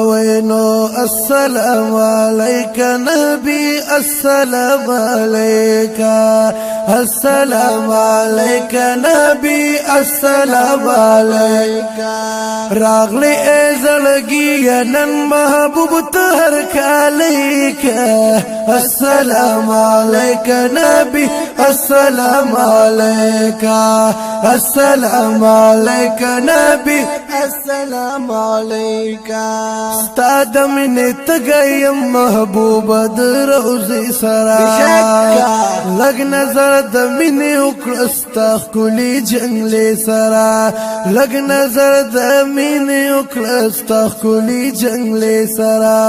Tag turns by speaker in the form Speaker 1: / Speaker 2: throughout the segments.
Speaker 1: وينو السلام عليك نبي السلام عليك السلام عليك نبي السلام عليك راغلي ازلقي نن محبوب تهرك عليك السلام عليك نبي السلام عليك السلام عليك نبي السلام عليك استاد من تغيم محبوب دروزي سرا لگ نظر د مینې وکړه ستا ښکلي جنګلې سره لږ نظر د مینې وکړه ستا ښکلي جنګلې سره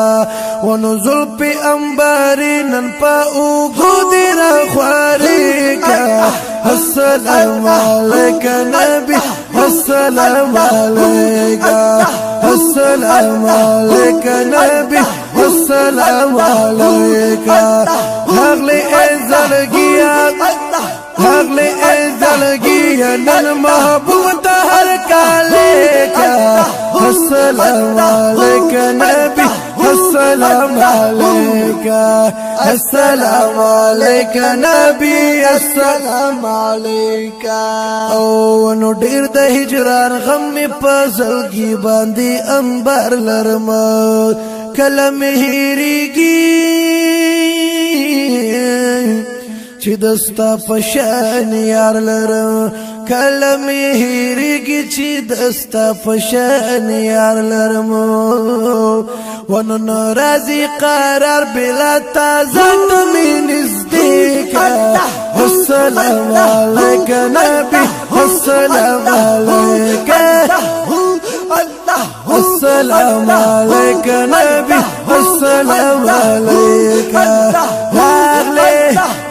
Speaker 1: ونو زلفې انبارې نن په اوږو دې راخوارې که السلام علیک نبی السلام علیک السلام علیک نبی السلام علیک هغلی ازلگیا هغلی ازلگیا نن محبوب تهر کالیکا السلام علیک نبی السلام علیک السلام علیک نبی السلام علیک او نو ډیر د هجران غم په زړګي باندې انبار لرم کله مې هېرېږي چې دستا په شان یار لرم کله مې هېرېږي چې دستا په شان یار لرم ونن راځي قرار بلا تازه ته مې نږدې که السلام علیک نبی السلام علیک السلام علیک نبی السلام علیک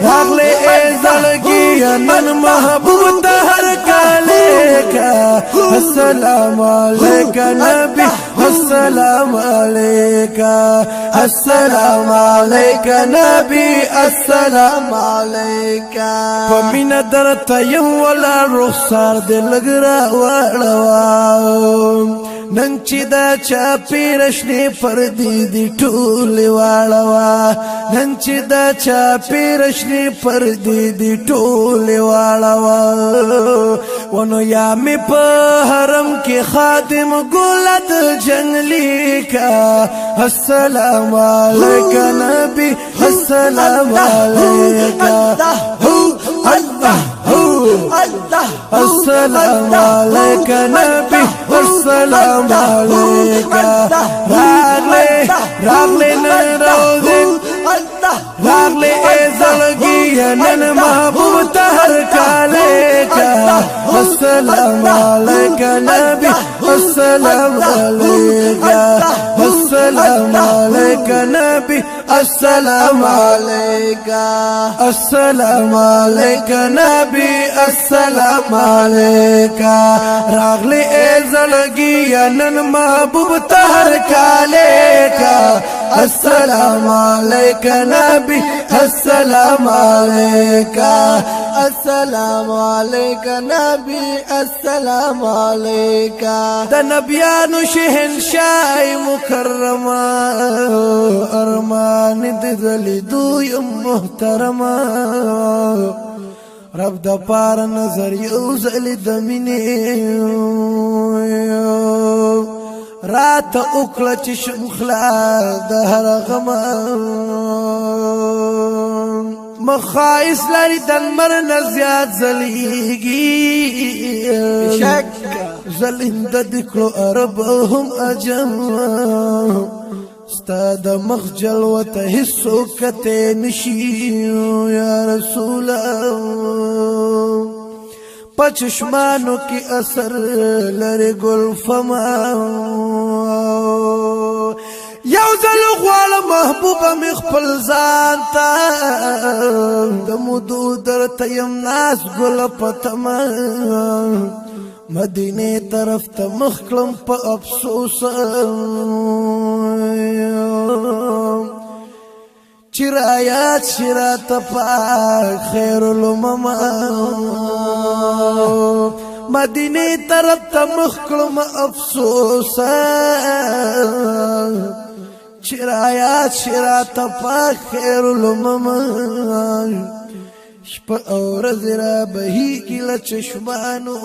Speaker 1: راغلی ازلگی نن محبوب تهر کالیک السلام علیک نبی السلام علیک السلام علیک نبی السلام علیک پمینا درتا یم ولا رخسار دې لږ راواړوه نن چې دا چاپېره شنې پردې دي ټولې واړوه نن چې دا چاپېره شنې پردې دي ټولې واړوه ونو یا مې په حرم کې خادم ګلت جنګلي کا السلام علیک نبی السلام علیک السلام علیک نبی السلام علیک راغلی نن روزن راغلی ازلگی نن محبوب تهر کالیک السلام علیک نبی السلام علیک السلام علیک نبی السلام علیک السلام علیک نبی السلام علیک راغلی ازلگی نن محبوب تهر کالیک السلام علیک نبی السلام علیک السلام علیک نبی السلام علیک د نبیانو شهنشاه مکرمه ارمان دې لیدو یم محترمه رب د پار نظر یو ځل د مینې رات اکړه چې شمخلا د هر غم مخایس لري دنمر نه زیات زلیږي شک زلند دکړو عرب هم عجم ستا د مخ جلوته هیڅوک کته نشي یا رسول پچشمانو کی اثر لري ګل فما یو ځل غواړم محبوبه مې خپل ځان ته د مودو درته یم ناز ګله په تمه مدینې طرف ته مخ کړم په افسوس چې رایات شي راته پاک خیر الامم مدینه طرف ته مخ کړم افسوسا چرایات شراته پاک خیر الامم شپه او ورځ را بهیږي له چشمانو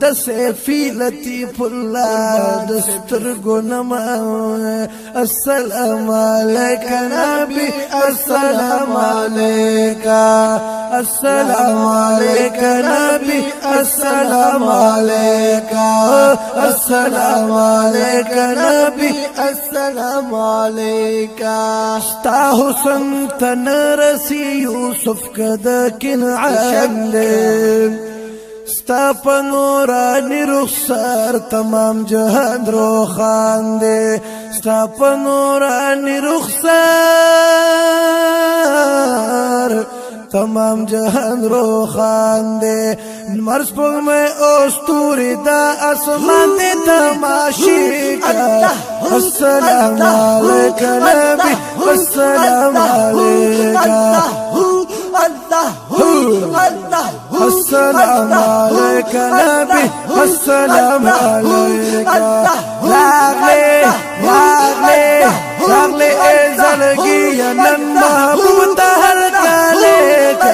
Speaker 1: د سیفی لطیف الله د سترګو نما السلام علیک نبی السلام علیک السلام علیک نبی السلام علیک السلام علیک نبی السلام علیک ستا حسن تنرسی یوسف کد کنعان ستا پا نورانی رخسار تمام جهان روخان دے ستا پا نورانی رخسار تمام جهان روخان دے مرس پگ میں اوستوری دا اسمان دے تماشی کا السلام علیک نبی السلام علیک السلام علیک نبی السلام علیک راغلی ازلگی نن محبوب تہر کالیک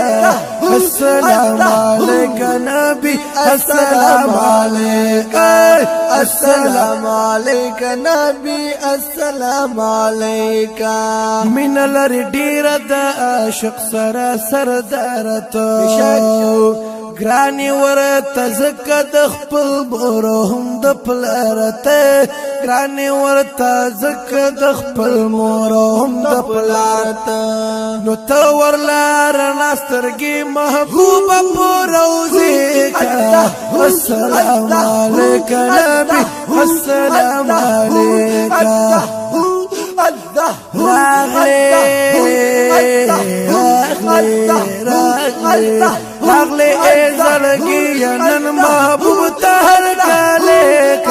Speaker 1: السلام علیک نبی السلام علیک السلام علیک نبی السلام علیک من لری ډیر د عاشق سره سردارته گرانی ورته زکه د خپل بورو هم د پلارته گرانی ورته زکه د خپل مورو هم د پلارته نو ته ورلار ناسترګي محبوبه پروزي السلام علیک نبی السلام علیک راغلی ازلگی نن محبوب تہر کالیک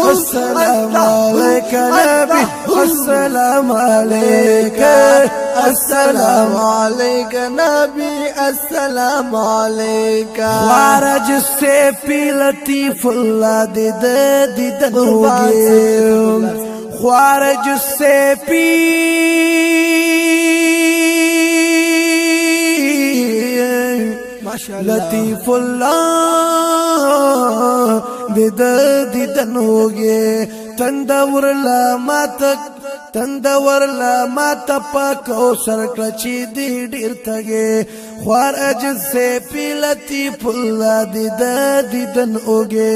Speaker 1: السلام علیک نبی السلام علیک السلام علیک نبی السلام علیک خوارج سے پی لطیف اللہ دیدن ہوگی خوارج سے پی لطیف اللہ دیدن ہوگی تندور لا مات پاک او سرکلچی دی ډیر تگے خوار اجز سے پی لطیف اللہ دیدن ہوگی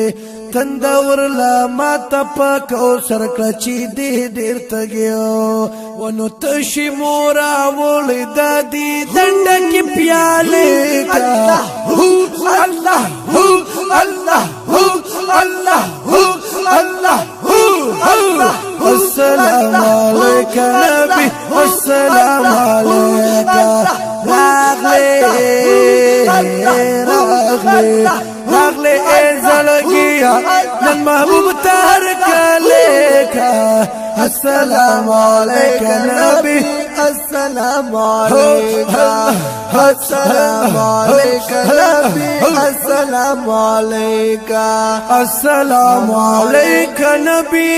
Speaker 1: تندور لا مات پاک او سرکلچی دی ډیر تگیو ونو تشی مورا ولی دادی دنڈکی پیالے کا اللہ اللہ اللہ اللہ السلام علیک نبی السلام علیک راغلی ازلگیا نن محبوب تہر کالیک السلام علیک نبی السلام علیک السلام علیک نبی السلام علیک السلام علیک نبی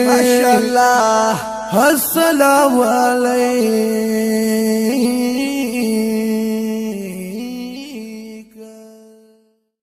Speaker 1: ماشاءاللہ السلام علیک